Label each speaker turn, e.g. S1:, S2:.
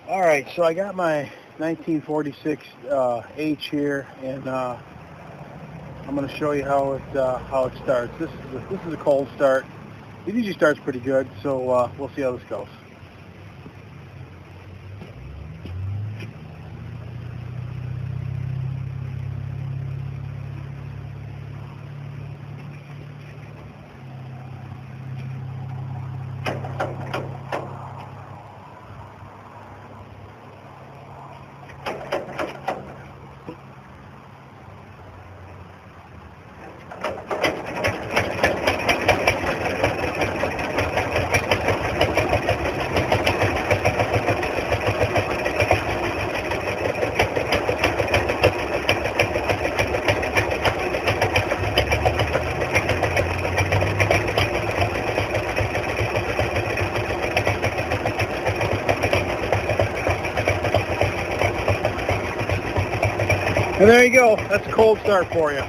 S1: All right, so I got my 1946 H here, and I'm going to show you how it starts. This is a cold start. It usually starts pretty good, so we'll see how this goes. And there you go. That's a cold start for you.